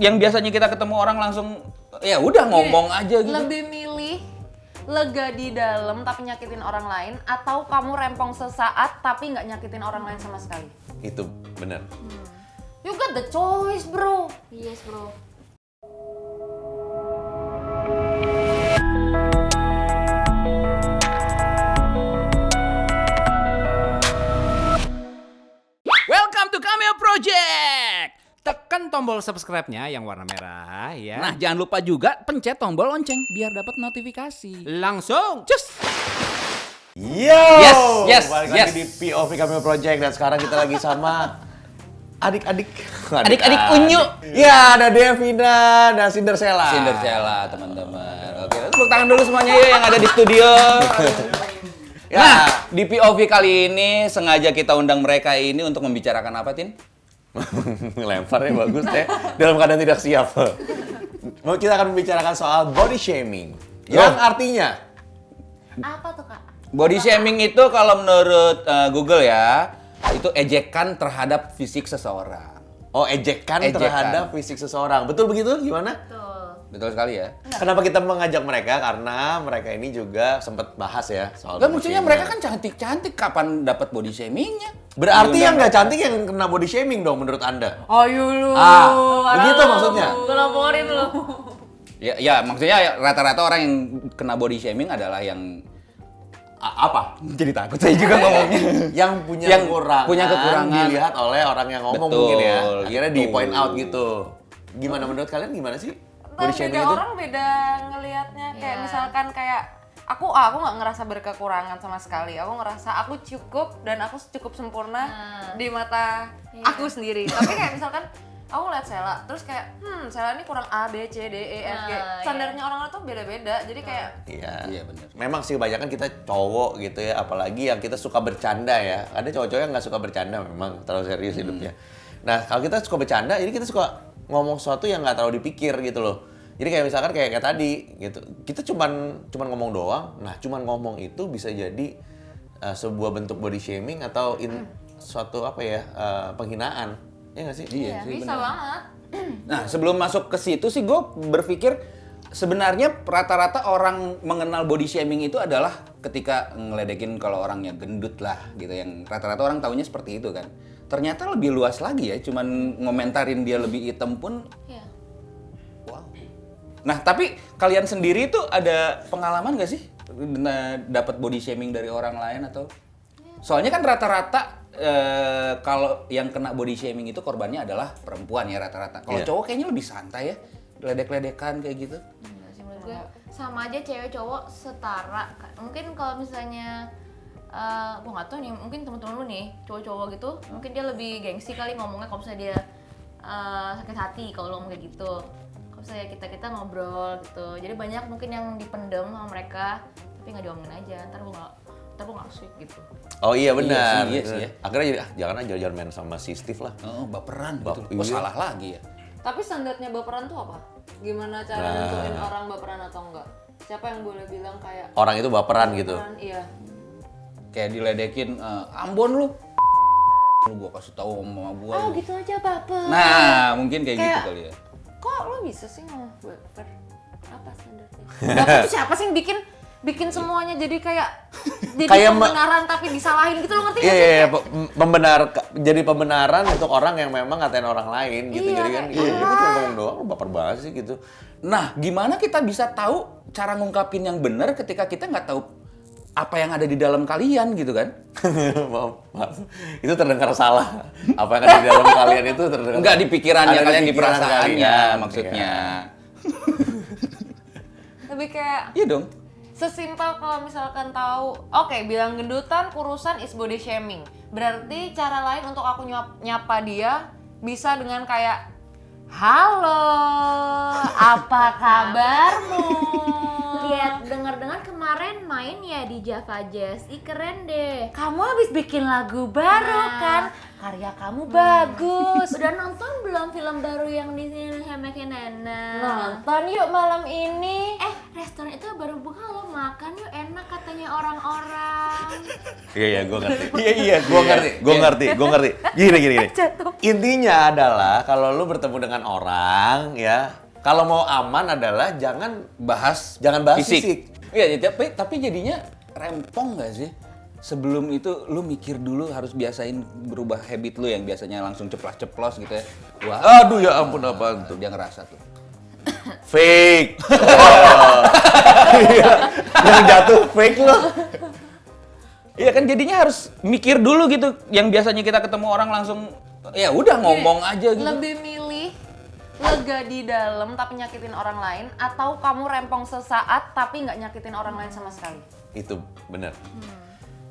yang biasanya kita ketemu orang langsung ya udah ngomong aja gitu. Lebih milih lega di dalam tapi nyakitin orang lain atau kamu rempong sesaat tapi nggak nyakitin orang lain sama sekali? Itu benar. You got the choice, bro. Yes, bro. Welcome to Cameo Project. Tekan tombol subscribe-nya yang warna merah ya. Nah, jangan lupa juga pencet tombol lonceng biar dapat notifikasi. Langsung cus. Yo! Yes, Balik yes. lagi di POV Cameo Project dan sekarang kita lagi sama adik-adik unyu. Ya, ada Devina dan Cinderella. Cinderella, teman-teman. Oke, tepuk tangan dulu semuanya yuk yang ada di studio. Ya. Nah, di POV kali ini sengaja kita undang mereka ini untuk membicarakan apa, Tin? Lempar ya bagus ya. Dalam keadaan tidak siap. Kita akan membicarakan soal body shaming. Yang artinya Apa tuh, Kak? Body shaming itu kalau menurut Google ya, itu ejekan terhadap fisik seseorang. ejekan Ejekan. terhadap fisik seseorang. Betul begitu? Gimana? Betul. Betul sekali ya. Kenapa kita mengajak mereka? Karena mereka ini juga sempat bahas ya soal Kan body maksudnya shaming. mereka kan cantik-cantik, kapan dapat body shamingnya? Berarti yang nggak Diundang cantik yang kena body shaming dong menurut Anda? Ayo lu. Begitu maksudnya? Gue laporin lu. Ya, maksudnya rata-rata orang yang kena body shaming adalah yang apa? Jadi takut saya juga ngomongnya. Yang punya Yang kekurangan, punya kekurangan. dilihat oleh orang yang ngomong Betul, mungkin ya. Akhirnya di betul. point out gitu. Gimana menurut kalian gimana sih body shaming Beda itu? orang beda ngelihatnya kayak Iya. misalkan kayak aku nggak ngerasa berkekurangan sama sekali. Aku ngerasa aku cukup dan aku cukup sempurna di mata Iya. aku sendiri. Tapi kayak misalkan aku lihat Sela, terus kayak Sela ini kurang A, B, C, D, E, F, G. Nah, Standarnya orang tuh beda-beda. Jadi kayak Iya. Iya benar. Memang sih kebanyakan kita cowok gitu ya, apalagi yang kita suka bercanda ya. Ada cowok-cowok yang nggak suka bercanda memang terlalu serius hidupnya. Nah kalau kita suka bercanda, jadi kita suka ngomong sesuatu yang nggak terlalu dipikir gitu loh. Jadi kayak misalkan kayak tadi gitu, kita cuman ngomong doang. Nah cuman ngomong itu bisa jadi sebuah bentuk body shaming atau suatu apa ya penghinaan, ya nggak sih? Iya sih, bisa benar. banget. Nah, sebelum masuk ke situ sih gue berpikir sebenarnya rata-rata orang mengenal body shaming itu adalah ketika ngeledekin kalau orangnya gendut lah gitu, yang rata-rata orang taunya seperti itu kan. Ternyata lebih luas lagi ya, cuman ngomentarin dia lebih hitam pun. Iya. Wow. Nah, tapi kalian sendiri itu ada pengalaman gak sih dapat body shaming dari orang lain atau? Soalnya kan rata-rata kalau yang kena body shaming itu korbannya adalah perempuan ya rata-rata. Kalau Iya. cowok kayaknya lebih santai ya, ledek-ledekan kayak gitu. Enggak sih, menurut gue sama aja cewek cowok setara. Mungkin kalau misalnya gue nggak tahu nih, mungkin temen-temen lu nih cowok-cowok gitu, mungkin dia lebih gengsi kali ngomongnya kalau misalnya dia sakit hati kalau lu ngomong kayak gitu. Kalau misalnya kita ngobrol gitu, jadi banyak mungkin yang dipendem sama mereka tapi nggak diomongin aja. Ntar gue nggak sweet gitu. Oh iya benar. Iya sih ya. Akhirnya jadi jangan main sama si Steve lah. Oh, baperan gitu. Iya. Oh, salah lagi ya. Tapi standarnya baperan tuh apa? Gimana cara Nah. nentuin orang baperan atau enggak? Siapa yang boleh bilang kayak Orang itu baperan gitu. baperan? Iya. Kayak diledekin, Ambon lu. Lu gua kasih tahu sama gua. Oh lu. gitu aja baper. Nah, mungkin kayak gitu Kayak- kali ya. Kok lo bisa sih ngomong baper? Apa standarnya? Baper tuh siapa sih yang bikin semuanya jadi kayak Kayak pembenaran tapi disalahin gitu, lo ngerti Iya, gak sih? iya, jadi pembenaran untuk orang yang memang ngatain orang lain gitu. Iya, Jadi kan, kayak, iya, gue cuma ngomong doang, lu baper banget sih gitu. Nah, gimana kita bisa tahu cara ngungkapin yang benar ketika kita nggak tahu apa yang ada di dalam kalian gitu kan? maaf. Itu terdengar salah. Apa yang ada di dalam kalian itu terdengar Enggak di pikirannya ada kalian, di pikiran perasaannya kalian, maksudnya. Lebih kayak Iya dong. sesimpel kalau misalkan tahu, oke, bilang gendutan, kurusan is body shaming. Berarti cara lain untuk aku nyapa dia bisa dengan kayak, halo, apa kabarmu? Lihat, dengar-dengar kemarin main ya di Java Jazz. Ih keren deh. Kamu habis bikin lagu baru kan? Karya kamu bagus. Udah nonton belum film baru yang di sini Hemekenana? Nonton yuk malam ini. restoran itu baru buka lo, makan yuk, enak katanya orang-orang. Iya, gue ngerti. Iya, Gue ngerti. Gini. Intinya adalah kalau lu bertemu dengan orang ya, kalau mau aman adalah jangan bahas fisik. Iya, tapi jadinya rempong nggak sih? Sebelum itu lu mikir dulu harus biasain berubah habit lu yang biasanya langsung ceplas-ceplos gitu ya. Wah, Aduh ya ampun, apaan tuh? dia ngerasa tuh. Fake. Yang jatuh fake loh. Iya kan jadinya harus mikir dulu gitu. Yang biasanya kita ketemu orang langsung ya udah ngomong aja gitu. Lebih milih lega di dalam tapi nyakitin orang lain, atau kamu rempong sesaat tapi nggak nyakitin orang lain sama sekali? Itu benar.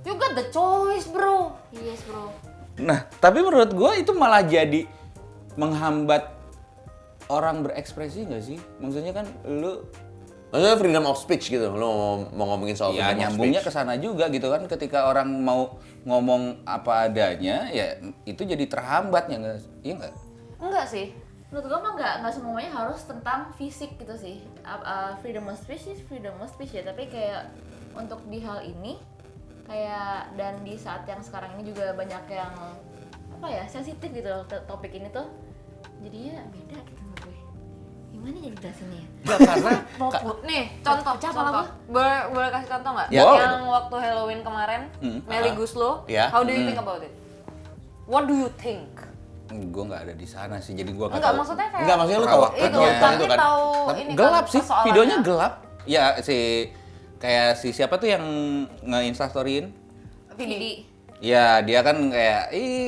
You got the choice, bro. Yes bro. Nah, tapi menurut gua itu malah jadi menghambat orang berekspresi nggak sih? Maksudnya kan lu Maksudnya freedom of speech gitu. Lu mau ngomongin soal ya freedom of nyambungnya speech. ke sana juga gitu kan, ketika orang mau ngomong apa adanya ya itu jadi terhambat ya nggak? Iya nggak? Enggak sih. Menurut gue mah nggak semuanya harus tentang fisik gitu sih. Freedom of speech is freedom of speech ya, tapi kayak untuk di hal ini kayak, dan di saat yang sekarang ini juga banyak yang apa ya, sensitif gitu loh topik ini tuh, jadinya beda gitu menurut gue. Gimana jadi jelasinnya ya? Nggak, karena Nih, contoh. apa? Boleh kasih contoh nggak? Ya. Boleh. Yang waktu Halloween kemarin, Melly Guslo. Ya. How do you think about it? What do you think? Gue nggak ada di sana sih, jadi gue nggak Enggak, tahu. maksudnya kayak Enggak, maksudnya lu tahu itu, Perawatnya tapi itu kan. tahu Tapi ini gelap kan sih, persoalannya. videonya gelap. Ya kayak si siapa tuh yang nge-instastoryin? Vidi. Ya dia kan kayak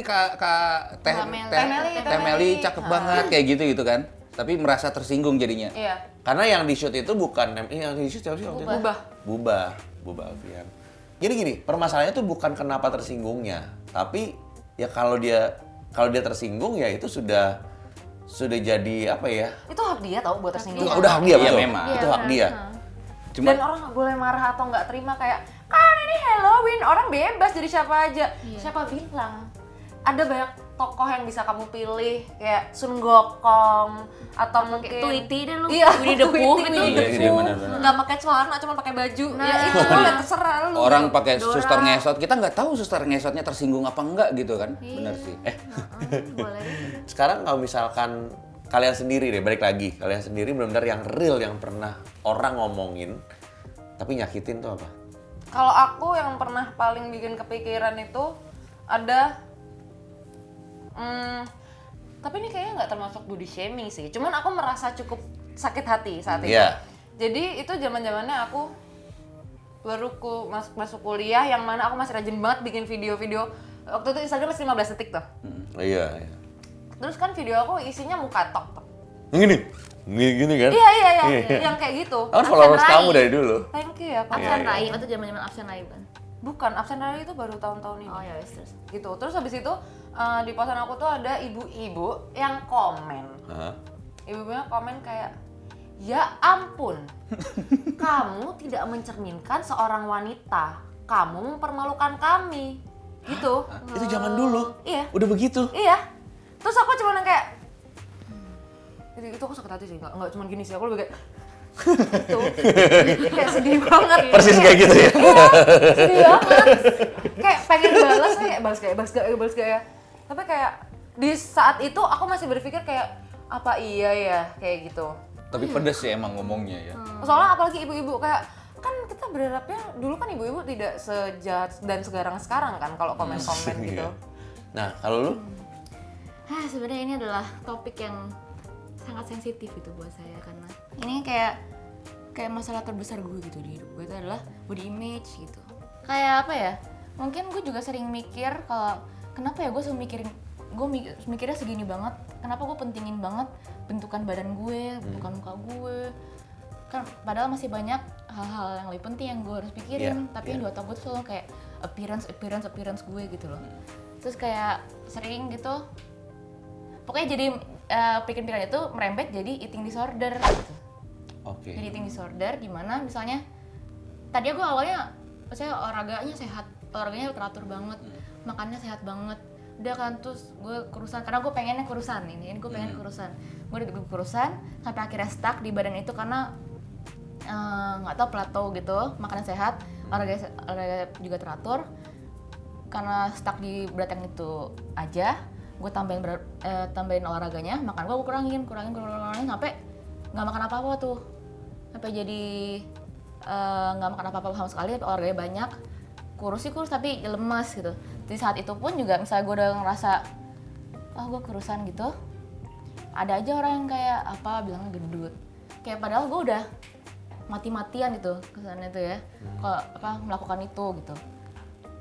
kak Teh Teh Meli. cakep banget kayak gitu kan. Tapi merasa tersinggung jadinya. Iya. Karena yang di shoot itu bukan yang di shoot siapa sih waktu itu? Bubah. Bubah Alfian. Jadi gini, permasalahannya tuh bukan kenapa tersinggungnya, tapi ya kalau dia tersinggung ya itu sudah jadi apa ya? Itu hak dia tahu buat tersinggung. Udah hak dia, Iya, betul. memang. Itu hak dia. Cuma Dan orang nggak boleh marah atau nggak terima kayak, kan ini Halloween, orang bebas jadi siapa aja. Siapa bilang? Ada banyak tokoh yang bisa kamu pilih, kayak Sun Gokong atau mungkin Tweety deh lu. Iya, Winnie the Pooh Tweety, gitu. Winnie the Iya, Pooh. benar-benar. Nggak pakai celana, cuma pakai baju. Nah. Ya itu boleh, terserah lu. orang pakai Dora. suster ngesot, kita nggak tahu suster ngesotnya tersinggung apa enggak gitu kan. Bener sih. Boleh. Sekarang kalau misalkan kalian sendiri deh, balik lagi, kalian sendiri benar-benar yang real yang pernah orang ngomongin tapi nyakitin tuh apa? Kalau aku yang pernah paling bikin kepikiran itu ada, tapi ini kayaknya nggak termasuk body shaming sih. Cuman aku merasa cukup sakit hati saat itu. Iya. Jadi itu zaman-zamannya aku baru masuk kuliah, yang mana aku masih rajin banget bikin video-video. Waktu itu Instagram masih 15 detik tuh. Iya. Terus kan video aku isinya muka tok. Gini kan? Iya, yang kayak gitu. Aku followers kamu dari dulu. Thank you ya, Kak. Absen Raib atau zaman-zaman absen Raib kan? Bukan, absen dari itu baru tahun-tahun ini. Oh ya wes, terus. Gitu. Terus habis itu di posan aku tuh ada ibu-ibu yang komen. Hah? Ibu-ibunya komen kayak, ya ampun, kamu tidak mencerminkan seorang wanita, kamu mempermalukan kami. Gitu. Itu zaman dulu. Iya. Udah begitu. Iya. Terus aku cuma yang kayak, itu aku sakit hati sih, nggak cuma gini sih, aku lebih kayak gitu. Kayak sedih banget. Persis kayak gitu ya. Sedih banget. Kayak pengen balas, kayak balas gak ya. Tapi kayak di saat itu aku masih berpikir kayak, apa iya ya kayak gitu. Tapi pedes sih emang ngomongnya ya. Soalnya apalagi ibu-ibu kayak, kan kita berharapnya dulu kan ibu-ibu tidak sejahat dan sekarang kan kalau komen-komen gitu. Nah, kalau lu? Sebenarnya ini adalah topik yang sangat sensitif itu buat saya, karena ini kayak masalah terbesar gue gitu di hidup gue, itu adalah body image gitu. Kayak apa ya? Mungkin gue juga sering mikir kalau kenapa ya gue selalu mikirnya segini banget. Kenapa gue pentingin banget bentukan badan gue, bentukan muka gue. Kan padahal masih banyak hal-hal yang lebih penting yang gue harus pikirin, tapi yang di otak gue tuh selalu kayak appearance gue gitu loh. Terus kayak sering gitu, pokoknya jadi pikiran-pikiran itu merembet jadi eating disorder gitu. Oke. Jadi eating disorder dimana misalnya tadi gue awalnya saya olahraganya teratur banget, makannya sehat banget. Udah kan, terus gue kurusan karena gue pengennya kurusan gue pengen kurusan. Gue udah kurusan sampai akhirnya stuck di badan itu karena nggak tahu plateau gitu, makanan sehat, olahraga juga teratur. Karena stuck di berat yang itu aja, gue tambahin olahraganya, makan gue kurangin sampai nggak makan apa-apa tuh, sampai jadi nggak makan apa-apa sama sekali, tapi olahraganya banyak, kurus tapi lemas gitu. Di saat itu pun juga misalnya gue udah ngerasa, gue kurusan gitu, ada aja orang yang kayak bilangnya gendut, kayak padahal gue udah mati-matian gitu kesannya tuh ya, kalau melakukan itu gitu.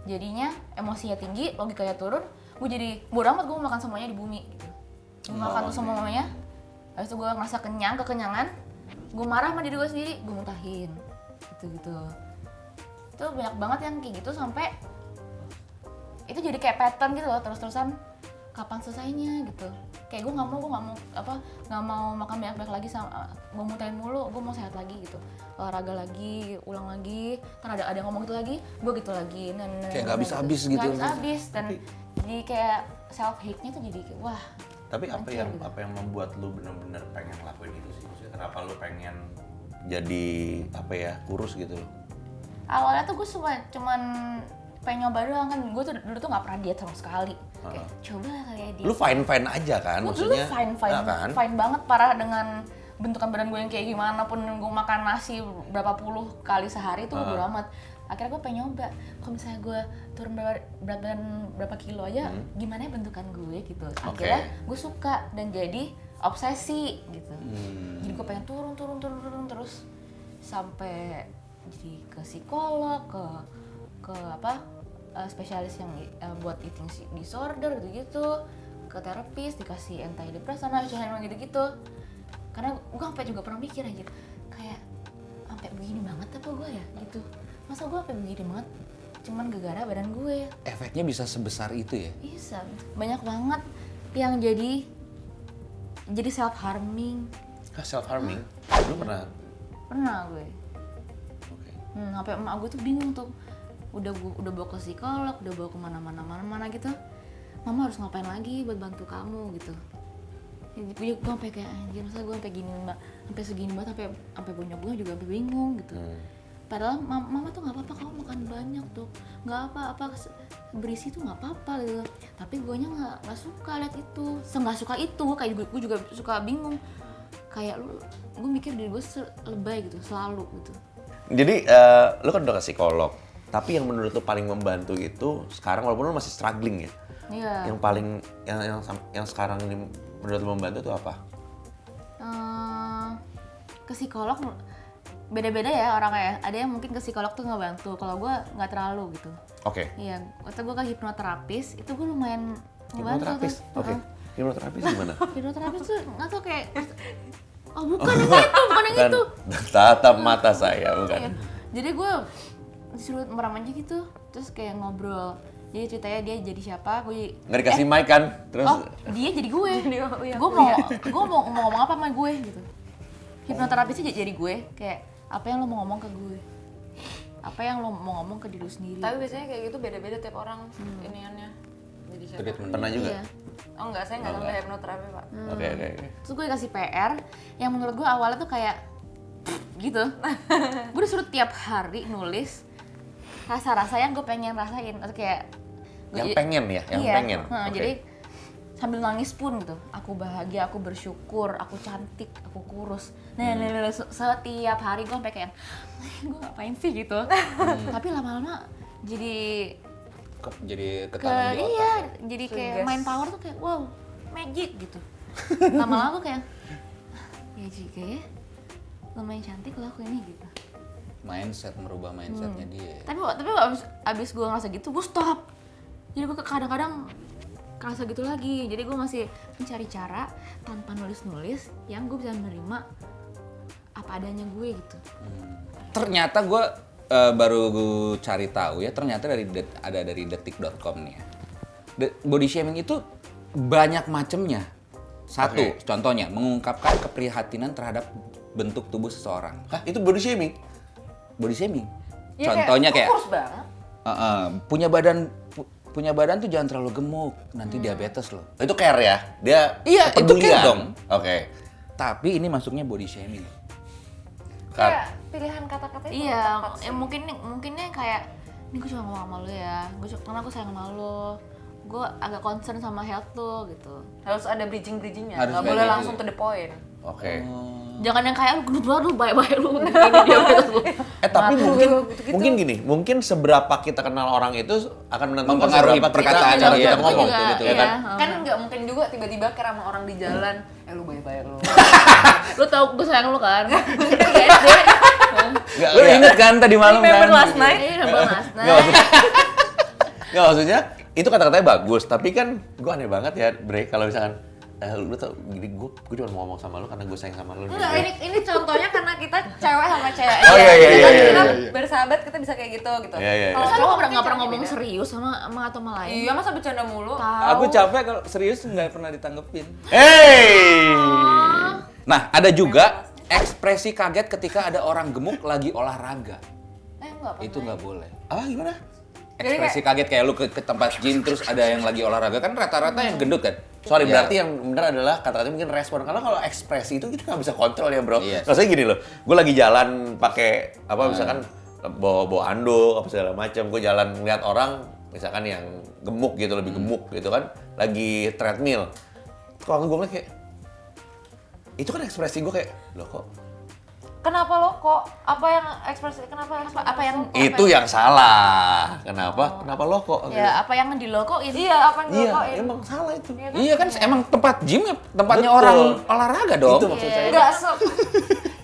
Jadinya emosinya tinggi, logikanya turun, gue jadi bodo amat, gue makan semuanya di bumi gitu. Gue makan tuh semuanya, habis itu gue ngerasa kekenyangan, gue marah sama diri gue sendiri, gue muntahin gitu. Itu banyak banget yang kayak gitu sampai itu jadi kayak pattern gitu loh, terus-terusan kapan selesainya gitu. Kayak gue nggak mau makan banyak lagi, sama gue muntahin mulu, gue mau sehat lagi gitu, olahraga lagi, ulang lagi, kan ada yang ngomong gitu lagi, gue gitu lagi, kayak nggak habis-habis gitu. Nggak habis, dan jadi kayak self hate-nya tuh jadi kayak, wah. Tapi apa gitu. yang membuat lu bener-bener pengen ngelakuin itu sih? Maksudnya kenapa lu pengen jadi kurus gitu loh? Awalnya tuh gue cuman pengen nyoba doang kan, gue tuh dulu tuh nggak pernah diet sama sekali. Kayak coba lah kali ya diet. Lu fine ya kan? Maksudnya fine banget, parah dengan bentukan badan gue yang kayak gimana pun, gue makan nasi berapa puluh kali sehari tuh bodo amat. Akhirnya gue pengen nyoba, kalau misalnya gue turun berat badan berapa kilo aja, gimana ya bentukan gue gitu. Akhirnya gue suka dan jadi obsesi gitu. Jadi gue pengen turun terus sampai jadi ke psikolog, ke spesialis yang buat eating disorder gitu, ke terapis, dikasih antidepresan, gitu. Karena gue sampai juga pernah mikir aja, kayak sampai begini banget apa gue ya gitu. Masa gue sampai begini banget cuman gara-gara badan gue. Efeknya bisa sebesar itu ya? Bisa, banyak banget yang jadi self harming. Self harming? Lu pernah? Pernah gue. Oke. Sampai emak gue tuh bingung tuh. Udah bawa ke psikolog, udah bawa kemana-mana gitu. Mama harus ngapain lagi buat bantu kamu gitu. Gue sampai kayak anjir, masa gue sampai gini, sampai segini banget, sampai punya gue juga sampai bingung gitu. Padahal mama tuh nggak apa-apa, kamu makan banyak tuh, nggak apa-apa, berisi tuh nggak apa-apa gitu. Tapi gue nya nggak suka lihat itu, nggak suka itu, kayak gue juga suka bingung. Kayak gue mikir diri gue lebay gitu, selalu gitu. Jadi lu kan udah ke psikolog, tapi yang menurut lu paling membantu itu sekarang, walaupun lu masih struggling ya, yang paling yang sekarang ini menurut lu membantu itu apa? Ke psikolog beda-beda ya orangnya ya. Ada yang mungkin ke psikolog tuh ngebantu, kalau gue nggak terlalu gitu. Oke. Iya, waktu gue ke hipnoterapis itu gue lumayan ngebantu Hipnoterapis? tuh. Oke. Hipnoterapis gimana? Hipnoterapis tuh nggak tau kayak, bukan yang itu. Tatap mata saya, bukan. Iya. Jadi gue disuruh merem aja gitu, terus kayak ngobrol. Jadi ceritanya dia jadi siapa, gue Nggak dikasih mic kan? Terus dia jadi gue. Gue mau ngomong apa sama gue gitu. Hipnoterapisnya jadi gue, kayak apa yang lo mau ngomong ke gue, apa yang lo mau ngomong ke diri lo sendiri. Tapi biasanya kayak gitu beda-beda tiap orang iniannya. Jadi siapa? pernah juga? Iya. Oh enggak, saya enggak sampai hipnoterapi, Pak. Oke. Terus gue kasih PR yang menurut gue awalnya tuh kayak gitu. Gue disuruh tiap hari nulis rasa-rasa yang gue pengen rasain, atau kayak Yang pengen ya, yang iya. pengen. Oke. Jadi sambil nangis pun gitu, aku bahagia, aku bersyukur, aku cantik, aku kurus. Setiap hari gue sampai kayak, gue ngapain sih gitu. Tapi lama-lama jadi ketanam di otak. iya, ya? jadi kayak Sugas. main power tuh kayak wow, magic gitu. Lama-lama gue kayak, ya juga ya, lumayan cantik loh aku ini gitu. Mindset, merubah mindsetnya dia. Tapi abis gue ngerasa gitu, gue stop. Jadi gue kadang-kadang kerasa gitu lagi. Jadi gue masih mencari cara tanpa nulis-nulis yang gue bisa menerima apa adanya gue gitu. Ternyata gue baru cari tahu ya, ternyata dari detik.com nih ya. Body shaming itu banyak macemnya. Satu, contohnya mengungkapkan keprihatinan terhadap bentuk tubuh seseorang. Hah, itu body shaming? Body shaming. Ya, Contohnya kayak kurus banget. punya badan tuh jangan terlalu gemuk, nanti diabetes loh. Itu care ya? Dia Iya, itu kepedulian. care dong. Oke. Tapi ini masuknya body shaming. Kayak pilihan kata-katanya Iya, tepat sih. mungkinnya kayak ini gue cuma ngomong sama lu ya, karena gue sayang sama lu, gue agak concern sama health lu gitu. Harus ada bridging-bridgingnya, Harus nggak kayak boleh gitu. langsung to the point. Oke. Jangan yang kayak lu gendut banget lu, baik-baik lu, ini dia gitu. Tapi mungkin gini, mungkin seberapa kita kenal orang itu akan menentukan Mempengaruhi seberapa perkataan cara dia, kita ngomong betul. gitu Iya. ya kan. Kan nggak mungkin juga tiba-tiba kira sama orang di jalan, lu baik-baik lu. Lu tau gue sayang lu kan? Kayak SD. Nggak, Lu inget kan tadi malam kan? Remember last night? Iya, nambah mas. Nggak, nggak, maksudnya itu kata-katanya bagus, tapi kan gue aneh banget ya, Bre, kalau misalkan lu tau gini, gue cuma mau ngomong sama lu karena gue sayang sama lu. Enggak, ini contohnya karena kita cewek sama cewek aja. Oh, iya, iya, Jadi iya, kan iya, kita iya. bersahabat, kita bisa kayak gitu. Iya, iya, iya. Kalau Masa lu cowok nggak mungkin pernah caranya ngomong beda. serius sama atau sama lain? Iya, masa bercanda mulu? Aku capek kalau serius nggak pernah ditanggepin. Hey! Nah, ada juga ekspresi kaget ketika ada orang gemuk lagi olahraga. Enggak apa. Itu nggak boleh. Apa gimana? Ekspresi kaget kayak lu ke tempat gym terus ada yang lagi olahraga kan rata-rata yang gendut kan. Sorry, Ya. berarti yang benar adalah kata-katanya mungkin respon. Karena kalau ekspresi itu kita nggak bisa kontrol ya, bro. Iya. Maksudnya gini loh, gue lagi jalan pakai apa misalkan bawa anduk apa segala macam. Gue jalan ngeliat orang misalkan yang gemuk gitu, lebih gemuk gitu kan, lagi treadmill. Kalau gue ngeliat kayak itu kan ekspresi gue kayak, loh kok Kenapa lo kok? Apa yang ekspresi? Kenapa Apa yang itu yang salah. Kenapa? Kenapa lo kok? Ya, apa yang dilokoin? Iya, apa yang Iya, dilakuin? emang salah itu. Iya kan emang tempat gym ya tempatnya Betul. orang olahraga dong. Itu maksud saya. Enggak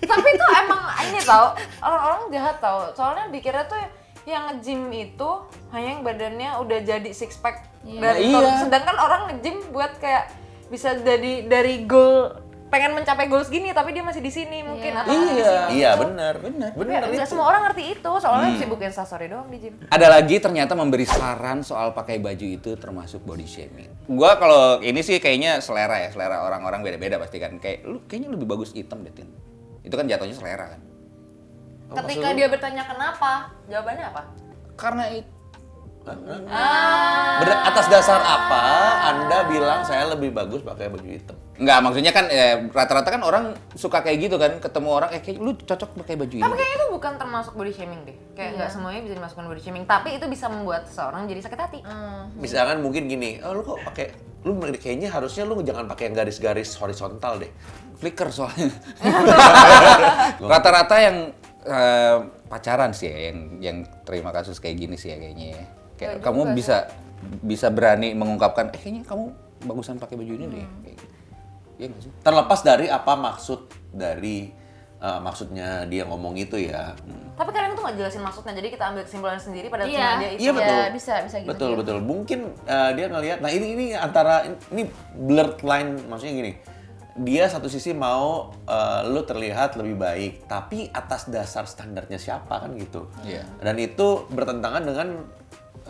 tapi itu emang ini tau, orang-orang jahat tau. Soalnya dikira tuh yang nge-gym itu hanya yang badannya udah jadi six pack dan Iya. sedangkan orang nge-gym buat kayak bisa jadi dari goal pengen mencapai goals gini tapi dia masih di sini mungkin atau masih di sini. Iya, benar. Benar. Benar Enggak itu. semua orang ngerti itu, soalnya sibuk instastory doang di gym. Ada lagi ternyata memberi saran soal pakai baju itu termasuk body shaming. Gua kalau ini sih kayaknya selera ya, selera orang-orang beda-beda pasti kan. Kayak lu kayaknya lebih bagus hitam deh, Tin. Itu kan jatuhnya selera kan. Ketika dia bertanya kenapa, jawabannya apa? Karena itu Atas dasar apa Anda bilang saya lebih bagus pakai baju hitam? Enggak, maksudnya kan rata-rata kan orang suka kayak gitu kan, ketemu orang kayak lu cocok pakai baju ini. Tapi kayaknya itu bukan termasuk body shaming deh. Kayak nggak semuanya bisa dimasukkan body shaming, tapi itu bisa membuat seseorang jadi sakit hati. Misalkan mungkin gini, oh lu kok pakai, lu kayaknya harusnya lu jangan pakai yang garis-garis horizontal deh. Flicker soalnya. Rata-rata yang pacaran sih ya, yang terima kasus kayak gini sih ya kayaknya ya. Kayak kamu bisa berani mengungkapkan, kayaknya kamu bagusan pakai baju ini deh. Kayak gitu. Iya nggak sih? Terlepas dari apa maksud dari maksudnya dia ngomong itu ya. Tapi kadang tuh nggak jelasin maksudnya, jadi kita ambil kesimpulan sendiri pada Iya. cuma dia itu. Iya, betul. Ya, bisa gitu. Betul betul. Mungkin dia ngelihat. Nah ini antara ini blurred line, maksudnya gini. Dia satu sisi mau lu terlihat lebih baik, tapi atas dasar standarnya siapa kan gitu. Iya. Dan itu bertentangan dengan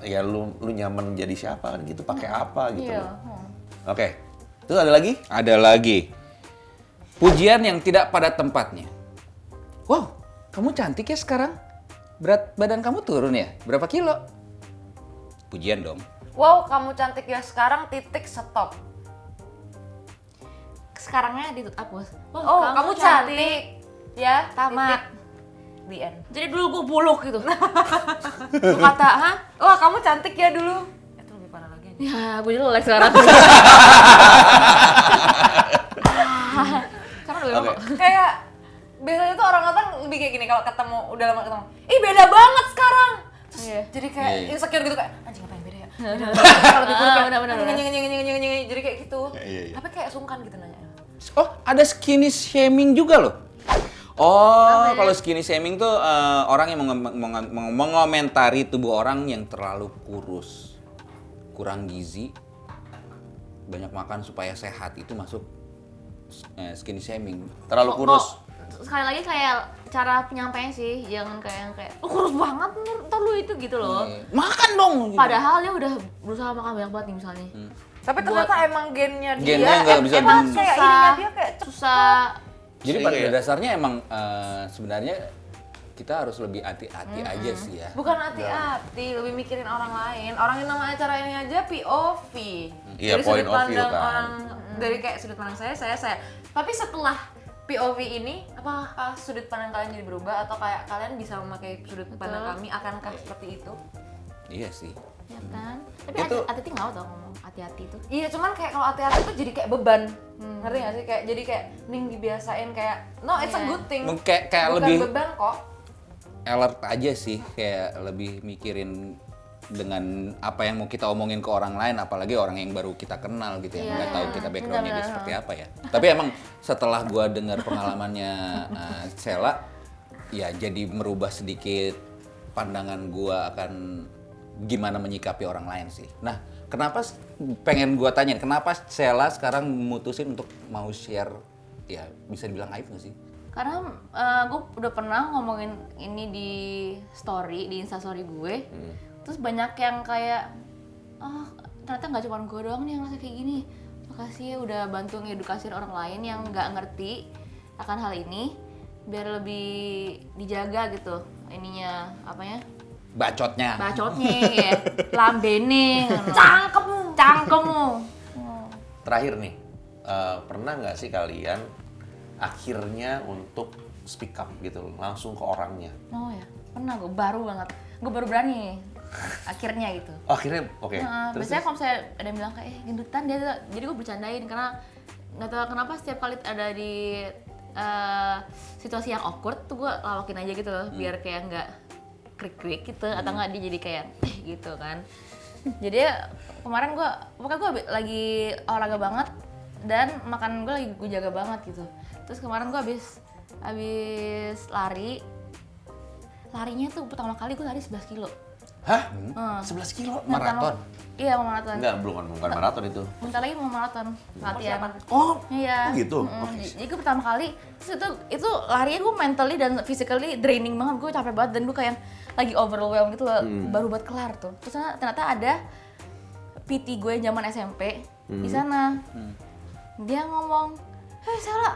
ya lu nyaman jadi siapa kan gitu, pakai apa gitu. Iya. loh. Oke. Terus ada lagi? Ada lagi. Pujian yang tidak pada tempatnya. Wow, kamu cantik ya sekarang. Berat badan kamu turun ya? Berapa kilo? Pujian dong. Wow, kamu cantik ya sekarang titik stop. Sekarangnya dihapus. Oh, kamu cantik. Ya, Tamat. titik. The end. Jadi dulu gue buluk gitu. Lu kata, hah? Wah, kamu cantik ya dulu. Itu lebih parah lagi. Ya, gue jelek sekarang. Sekarang udah Oke. Kayak biasanya tuh orang-orang lebih kayak gini kalau ketemu udah lama ketemu. Ih, beda banget sekarang. Terus Iya. jadi kayak Iya. insecure gitu kayak anjing apa yang beda ya? Kalau lebih buruk kayak benar. nyeng, jadi kayak gitu. Iya. Tapi kayak sungkan gitu nanya. Oh, ada skinny shaming juga loh. Oh, kalau skinny shaming tuh orang yang mengomentari tubuh orang yang terlalu kurus, kurang gizi, banyak makan supaya sehat, itu masuk skinny shaming. Terlalu kurus. Sekali lagi kayak cara penyampaian sih, jangan kayak yang kayak lu kurus banget ntar lu itu gitu loh. Makan dong. Gitu. Padahal dia udah berusaha makan banyak banget nih misalnya. Tapi ternyata emang gennya dia Gennya nggak bisa emang bener. kayak Susah. ininya dia kayak Susah. Jadi Iya, pada iya. dasarnya emang sebenarnya kita harus lebih hati-hati aja sih ya. bukan hati-hati, lebih mikirin orang lain. Orang yang nama acara ini aja POV. Iya, Dari point sudut of view pandang kan. orang dari kayak sudut pandang saya. Tapi setelah POV ini apakah sudut pandang kalian jadi berubah atau kayak kalian bisa memakai sudut pandang kami akankah seperti itu? Iya sih. Ya kan? Tapi Itu- hati-hati nggak tau ngomong hati-hati itu. Iya, cuman kayak kalau hati-hati tuh jadi kayak beban. Ngerti gak sih? Kayak jadi kayak ning dibiasain kayak no, it's a Iya. good thing. Kayak Bukan lebih beban kok. alert aja sih, kayak lebih mikirin dengan apa yang mau kita omongin ke orang lain, apalagi orang yang baru kita kenal gitu ya, nggak tahu kita backgroundnya dia seperti apa ya. Tapi emang setelah gua dengar pengalamannya Sheila, ya jadi merubah sedikit pandangan gua akan gimana menyikapi orang lain sih. Nah, kenapa pengen gua tanya, kenapa Sheila sekarang memutusin untuk mau share, ya bisa dibilang aib nggak sih? Karena gue udah pernah ngomongin ini di story, di instastory gue. Terus banyak yang kayak, oh ternyata nggak cuma gue doang nih yang ngerasa kayak gini. Makasih ya udah bantu ngedukasi orang lain yang nggak ngerti akan hal ini. Biar lebih dijaga gitu ininya, apanya, Bacotnya. bacotnya ya, lambene, cangkemmu. Terakhir nih, pernah nggak sih kalian akhirnya untuk speak up gitu loh, langsung ke orangnya? Oh ya, pernah gue baru banget. Gue baru berani akhirnya gitu. Oh, akhirnya oke. Biasanya kalau misalnya ada yang bilang kayak gendutan dia tuh, jadi gue bercandain karena nggak tahu kenapa setiap kali ada di situasi yang awkward tuh gue lawakin aja gitu loh biar kayak nggak krik-krik gitu atau nggak dia jadi kayak gitu kan. Jadi kemarin pokoknya gue lagi olahraga banget dan makan gue lagi gue jaga banget gitu. Terus kemarin gue habis larinya tuh pertama kali gue lari 11 kilo. Hah? 11 kilo? Maraton? Iya mau maraton. Enggak, bukan maraton itu. Bentar lagi mau maraton latihan. Oh, Iya. gitu? Jadi gue pertama kali, terus itu larinya gue mentally dan physically draining banget, gue capek banget dan gue kayak lagi overwhelmed gitu loh, baru buat kelar tuh. Terus ternyata ada PT gue zaman SMP di sana. Dia ngomong, "Hei Sheila,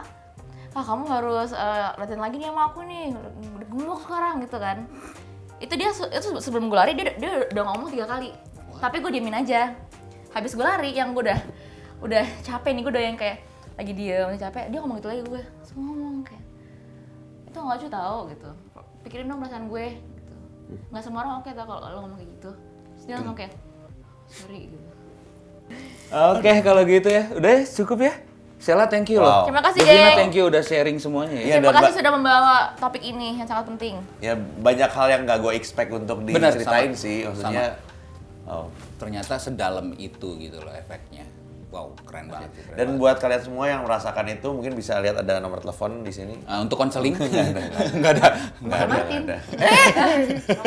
kamu harus latihan lagi nih sama aku nih, udah gemuk sekarang," gitu kan. Itu sebelum gue lari dia udah ngomong 3 kali. Tapi gue diemin aja. Habis gue lari yang gue udah capek nih, gue udah yang kayak lagi diem, capek, dia ngomong gitu lagi gue. Terus ngomong kayak, "Itu nggak lucu tau," gitu. "Pikirin dong perasaan gue," gitu. "Nggak semua orang oke tau kalau lo ngomong kayak gitu." Terus dia langsung kayak, "Sorry," gitu. Oke, kalau gitu ya. Udah ya, cukup ya. Sheila, thank you loh. Wow. Terima kasih, Devina, geng. thank you udah sharing semuanya ya. Iya, Terima dan kasih sudah membawa topik ini yang sangat penting. Ya banyak hal yang nggak gue expect untuk Benar, diceritain sama. sih, maksudnya. Oh. Ternyata sedalam itu gitu loh efeknya. Wow, keren banget. Keren Dan banget. buat kalian semua yang merasakan itu mungkin bisa lihat ada nomor telepon di sini. Untuk konseling? Nggak ada. Nggak ada. Nomor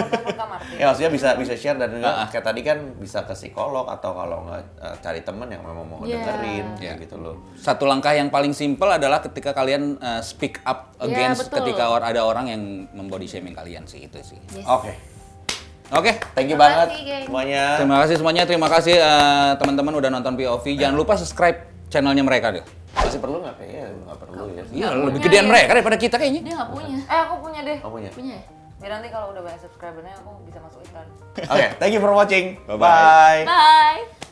telepon Kak Martin. Ya maksudnya bisa share dan juga kayak tadi kan bisa ke psikolog atau kalau nggak cari temen yang memang mau Iya. dengerin Iya. kayak gitu loh. Satu langkah yang paling simpel adalah ketika kalian speak up Iya, against betul. ketika ada orang yang membody shaming kalian sih, itu sih. Yes. Oke, Oke. thank you Terima banget kasih, geng. semuanya. Terima kasih semuanya, terima kasih teman-teman udah nonton POV. Jangan lupa subscribe channelnya mereka deh. Masih perlu nggak? Kayaknya nggak perlu ya. Iya, lebih punya gedean ya. mereka daripada kita kayaknya. Dia nggak punya. Aku punya deh. Oh punya. Punya ya? Biar nanti kalau udah banyak subscribernya aku bisa masuk iklan. Oke, thank you for watching. Bye-bye. Bye. Bye!